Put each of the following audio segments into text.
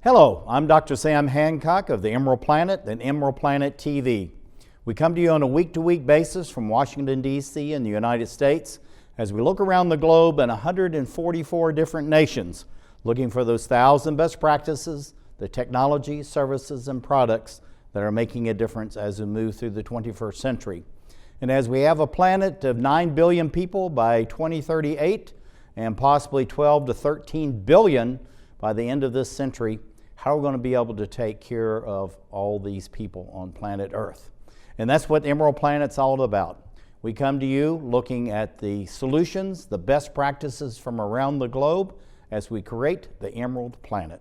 Hello, I'm Dr. Sam Hancock of the Emerald Planet and Emerald Planet TV. We come to you on a week-to-week basis from Washington, D.C. in the United States as we look around the globe in 144 different nations, looking for those 1,000 best practices, the technology, services, and products that are making a difference as we move through the 21st century. And as we have a planet of 9 billion people by 2038 and possibly 12 to 13 billion by the end of this century, how are we going to be able to take care of all these people on planet Earth? And that's what Emerald Planet's all about. We come to you looking at the solutions, the best practices from around the globe as we create the Emerald Planet.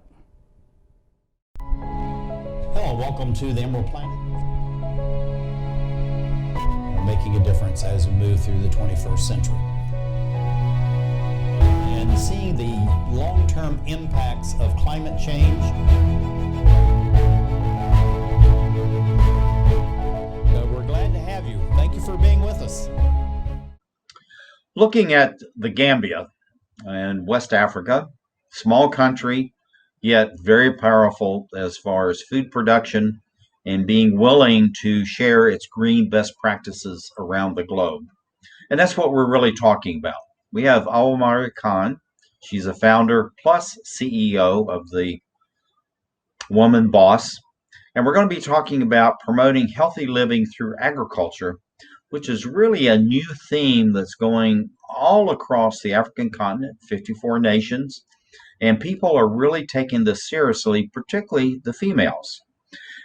Hello, welcome to the Emerald Planet. We're making a difference as we move through the 21st century. And seeing the long-term impacts of climate change. We're glad to have you. Thank you for being with us. Looking at the Gambia and West Africa, small country, yet very powerful as far as food production and being willing to share its green best practices around the globe. And that's what we're really talking about. We have Awamary Khan. She's a founder plus CEO of the Woman Boss. And we're going to be talking about promoting healthy living through agriculture, which is really a new theme that's going all across the African continent, 54 nations. And people are really taking this seriously, particularly the females.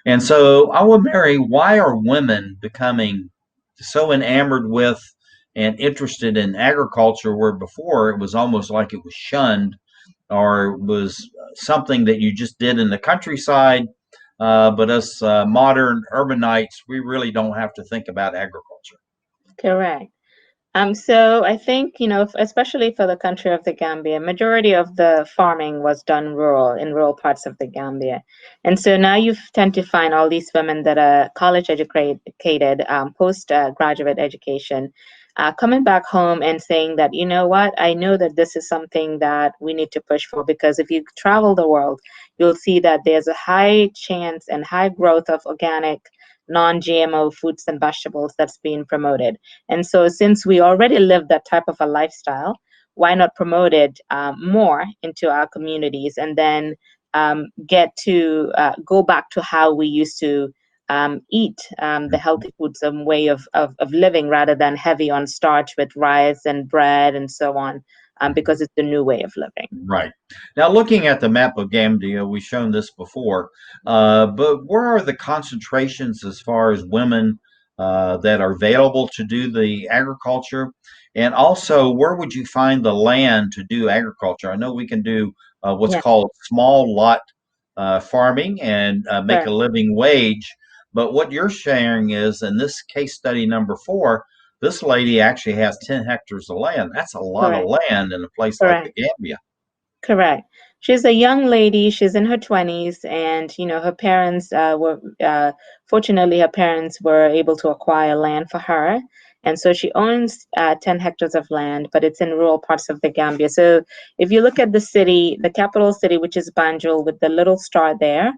And so, Awamary, why are women becoming so enamored with and interested in agriculture, where before it was almost like it was shunned or was something that you just did in the countryside? But us modern urbanites, we really don't have to think about agriculture. Correct. So I think, especially for the country of the Gambia, majority of the farming was done in rural parts of the Gambia. And so now you tend to find all these women that are college educated, post-graduate education, coming back home and saying that, you know what, I know that this is something that we need to push for, because if you travel the world, you'll see that there's a high chance and high growth of organic, non-GMO fruits and vegetables that's being promoted. And so since we already live that type of a lifestyle, why not promote it more into our communities, and then get to go back to how we used to eat the healthy foods and way of living, rather than heavy on starch with rice and bread and so on, because it's the new way of living. Right. Now, looking at the map of Gambia, we've shown this before, but where are the concentrations as far as women that are available to do the agriculture? And also, where would you find the land to do agriculture? I know we can do what's called small lot farming and make a living wage. But what you're sharing is, in this case study number 4, this lady actually has 10 hectares of land. That's a lot of land in a place like the Gambia. Correct. She's a young lady. She's in her 20s, and her parents fortunately, her parents were able to acquire land for her, and so she owns 10 hectares of land, but it's in rural parts of the Gambia. So if you look at the city, the capital city, which is Banjul, with the little star there,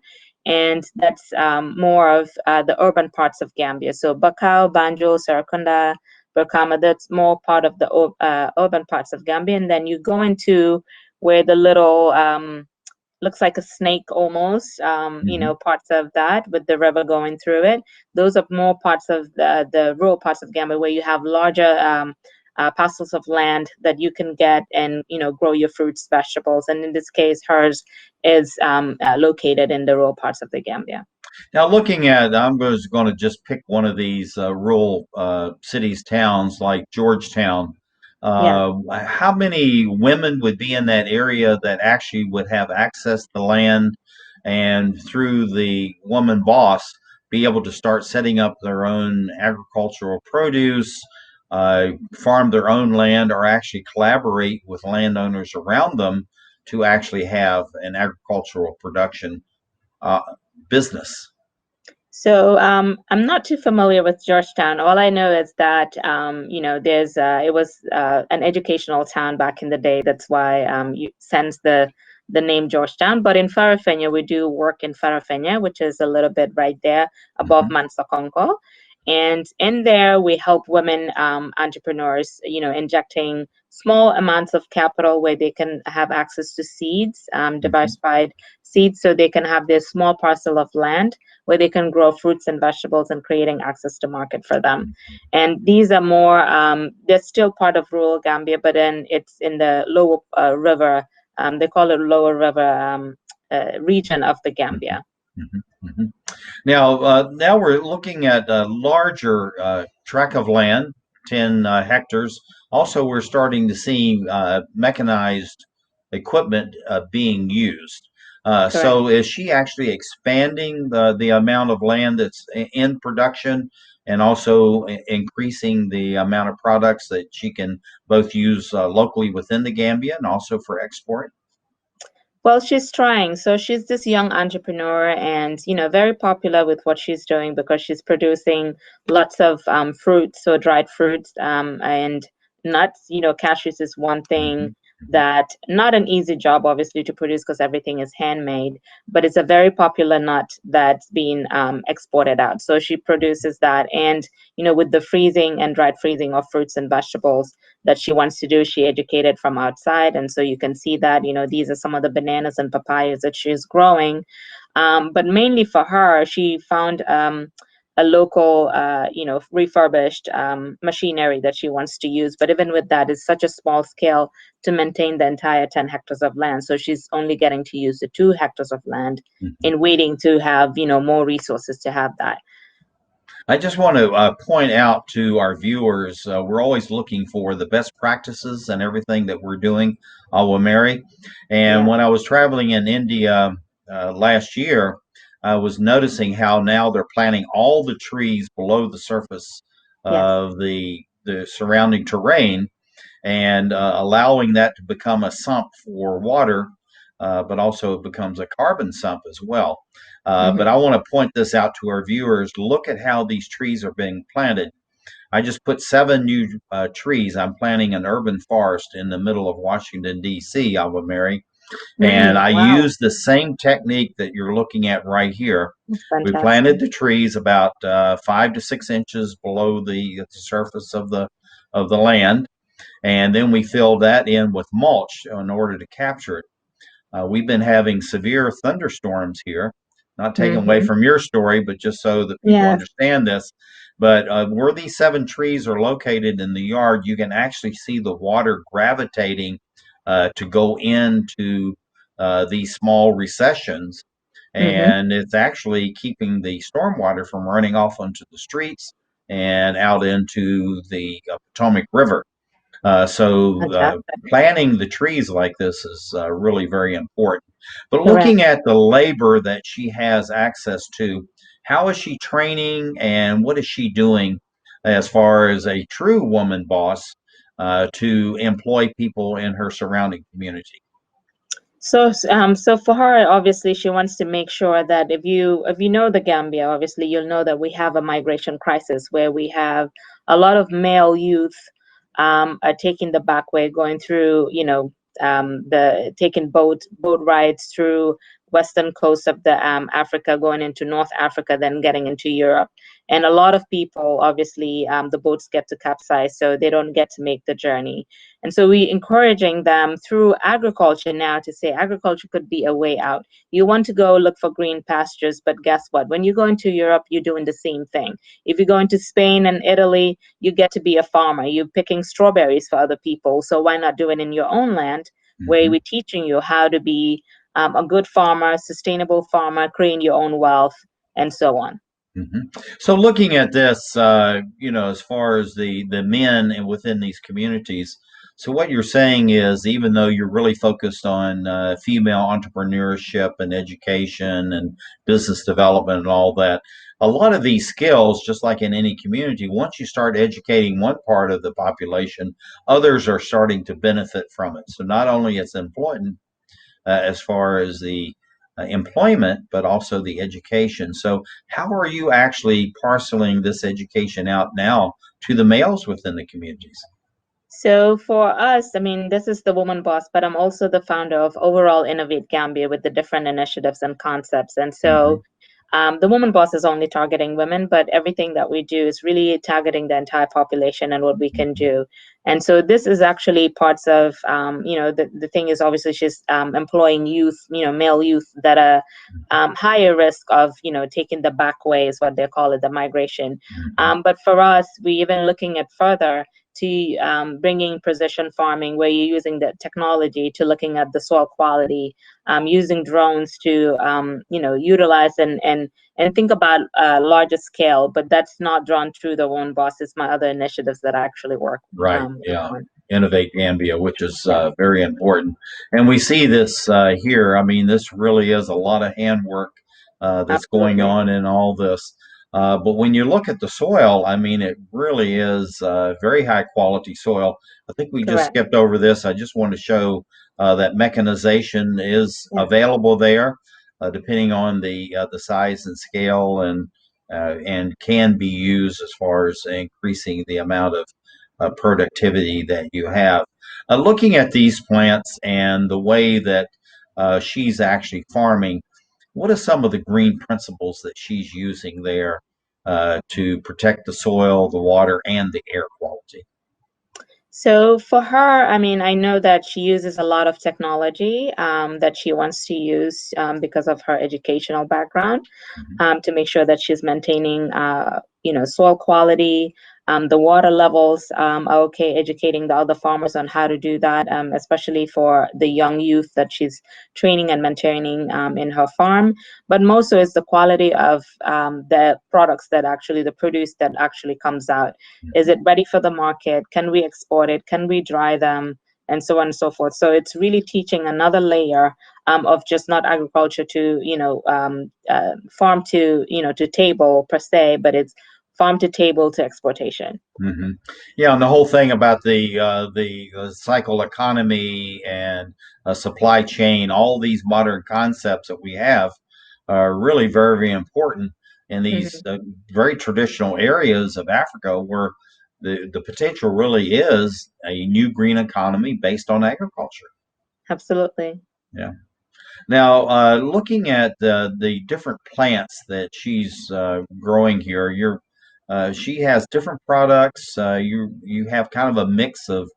and that's more of the urban parts of Gambia. So Bakau, Banjul, Serekunda, Brikama, that's more part of the urban parts of Gambia. And then you go into where the little looks like a snake almost, parts of that with the river going through it. Those are more parts of the rural parts of Gambia, where you have larger parcels of land that you can get and grow your fruits, vegetables. And in this case, hers is located in the rural parts of the Gambia. Now, looking at, I'm going to just pick one of these rural cities, towns like Georgetown. How many women would be in that area that actually would have access to land, and through the Woman Boss be able to start setting up their own agricultural produce, farm their own land, or actually collaborate with landowners around them to actually have an agricultural production business? So I'm not too familiar with Georgetown. All I know is that there's it was an educational town back in the day. That's why since the the name Georgetown. But in Farafenni, we do work in Farafenni, which is a little bit right there above Mansakonko. And in there, we help women entrepreneurs, injecting small amounts of capital where they can have access to seeds, diversified seeds, so they can have this small parcel of land where they can grow fruits and vegetables and creating access to market for them. And these are more, they're still part of rural Gambia, but then it's in the lower river, they call it lower river region of the Gambia. Now we're looking at a larger tract of land, 10 hectares. Also, we're starting to see mechanized equipment being used. So is she actually expanding the amount of land that's in production and also increasing the amount of products that she can both use locally within the Gambia and also for export? Well, she's trying. So she's this young entrepreneur and, very popular with what she's doing because she's producing lots of fruits, so dried fruits and nuts. Cashews is one thing that not an easy job, obviously, to produce because everything is handmade, but it's a very popular nut that's being exported out. So she produces that. And, with the freezing and dried freezing of fruits and vegetables that she wants to do, she educated from outside. And so you can see that, these are some of the bananas and papayas that she's growing. But mainly for her, she found a local, refurbished machinery that she wants to use. But even with that, it's such a small scale to maintain the entire 10 hectares of land. So she's only getting to use the 2 hectares of land and waiting to have, more resources to have that. I just want to point out to our viewers, we're always looking for the best practices and everything that we're doing, Awamary. And when I was traveling in India last year, I was noticing how now they're planting all the trees below the surface of the surrounding terrain and allowing that to become a sump for water, but also it becomes a carbon sump as well. But I want to point this out to our viewers. Look at how these trees are being planted. I just put 7 new trees. I'm planting an urban forest in the middle of Washington, D.C., Awamary. And I use the same technique that you're looking at right here. We planted the trees about 5 to 6 inches below the surface of the land. And then we filled that in with mulch in order to capture it. We've been having severe thunderstorms here, not taking away from your story, but just so that people understand this. But where these 7 trees are located in the yard, you can actually see the water gravitating to go into these small recessions. And it's actually keeping the stormwater from running off onto the streets and out into the Potomac River. So planting the trees like this is really very important. But looking at the labor that she has access to, how is she training and what is she doing as far as a true woman boss to employ people in her surrounding community? So for her, obviously, she wants to make sure that if you know the Gambia, obviously, you'll know that we have a migration crisis where we have a lot of male youth are taking the back way, going through, the taking boat rides through western coast of the Africa, going into North Africa, then getting into Europe. And a lot of people, obviously, the boats get to capsize, so they don't get to make the journey. And so we encouraging them through agriculture now to say agriculture could be a way out. You want to go look for green pastures, but guess what? When you go into Europe, you're doing the same thing. If you go into Spain and Italy, you get to be a farmer. You're picking strawberries for other people. So why not do it in your own land where we're teaching you how to be a good farmer, sustainable farmer, creating your own wealth, and so on. So looking at this, as far as the men and within these communities, so what you're saying is even though you're really focused on female entrepreneurship and education and business development and all that, a lot of these skills, just like in any community, once you start educating one part of the population, others are starting to benefit from it. So not only it's important as far as the employment, but also the education. So, how are you actually parceling this education out now to the males within the communities? So for us, I mean, this is the Woman Boss, but I'm also the founder of Overall Innovate Gambia with the different initiatives and concepts. And Hmm. so the Woman Boss is only targeting women, but everything that we do is really targeting the entire population and what we can do. And so this is actually parts of, the thing is obviously she's employing youth, male youth that are higher risk of, taking the back way is what they call it, the migration. Hmm. But for us, we even looking at further to bringing precision farming where you're using the technology to looking at the soil quality, using drones to utilize and think about larger scale, but that's not drawn through the One Boss. It's my other initiatives that I actually work Right. Yeah. on. Innovate Gambia, which is Yeah, very important. And we see this here. I mean, this really is a lot of handwork that's going absolutely. on in all this. But when you look at the soil, I mean, it really is very high quality soil. I think we just Correct. skipped over this. I just want to show that mechanization is Yeah. available there, depending on the size and scale, and can be used as far as increasing the amount of productivity that you have. Looking at these plants and the way that she's actually farming, what are some of the green principles that she's using there to protect the soil, the water, and the air quality? So for her, I mean, I know that she uses a lot of technology that she wants to use because of her educational background. Mhm. To make sure that she's maintaining, soil quality, the water levels are okay, educating the other farmers on how to do that, especially for the young youth that she's training and maintaining in her farm. But most so is the quality of the products that actually, the produce that actually comes out. Is it ready for the market? Can we export it? Can we dry them? And so on and so forth. So it's really teaching another layer of just not agriculture to farm to to table per se, but it's farm to table to exportation. Hmm. Yeah, and the whole thing about the cycle economy and supply chain, all these modern concepts that we have are really very, very important in these Hmm. very traditional areas of Africa where the potential really is a new green economy based on agriculture. Absolutely. Yeah. Now, looking at the different plants that she's growing here, she has different products. You have kind of a mix of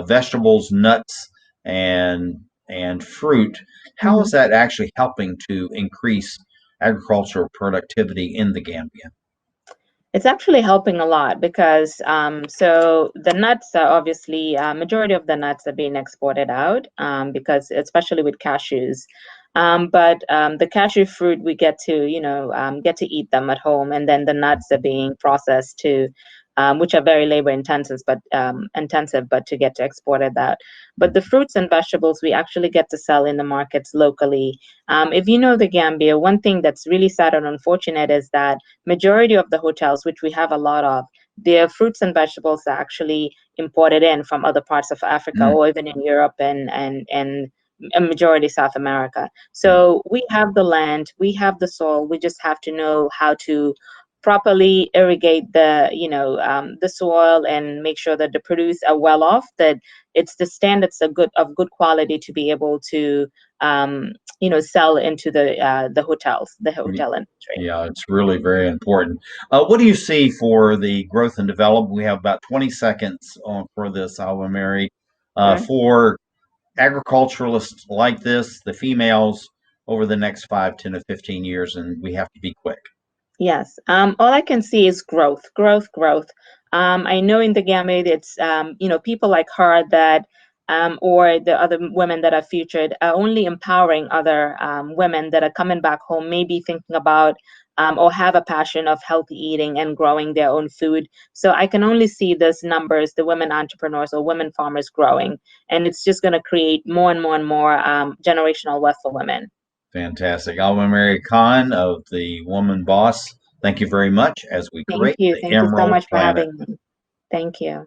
vegetables, nuts, and fruit. How is Hmm. that actually helping to increase agricultural productivity in the Gambia? It's actually helping a lot because so the nuts are obviously majority of the nuts are being exported out because especially with cashews. But the cashew fruit we get to get to eat them at home, and then the nuts are being processed to which are very labor intensive, but to get to exported that. But the fruits and vegetables we actually get to sell in the markets locally. If you know the Gambia, one thing that's really sad and unfortunate is that majority of the hotels, which we have a lot of, their fruits and vegetables are actually imported in from other parts of Africa Mm, or even in Europe and a majority South America. mm, So we have the land, we have the soil, we just have to know how to properly irrigate the soil and make sure that the produce are well off, that it's the standards of good quality to be able to sell into the hotels, the mm. hotel industry. Yeah, it's really very important. What do you see for the growth and development? We have about 20 seconds on for this, Awamary. Sure. For agriculturalists like this, the females, over the next 5, 10, or 15 years, and we have to be quick. Yes. All I can see is growth, growth, growth. I know in the Gambia, it's people like her that, or the other women that are featured, are only empowering other women that are coming back home, maybe thinking about or have a passion of healthy eating and growing their own food. So I can only see those numbers, the women entrepreneurs or women farmers growing, and it's just going to create more and more and more generational wealth for women. Fantastic. Awamary Khan of the Woman Boss, thank you very much as we Thank create you. the Thank you so Emerald much for Planet. having me. Thank you.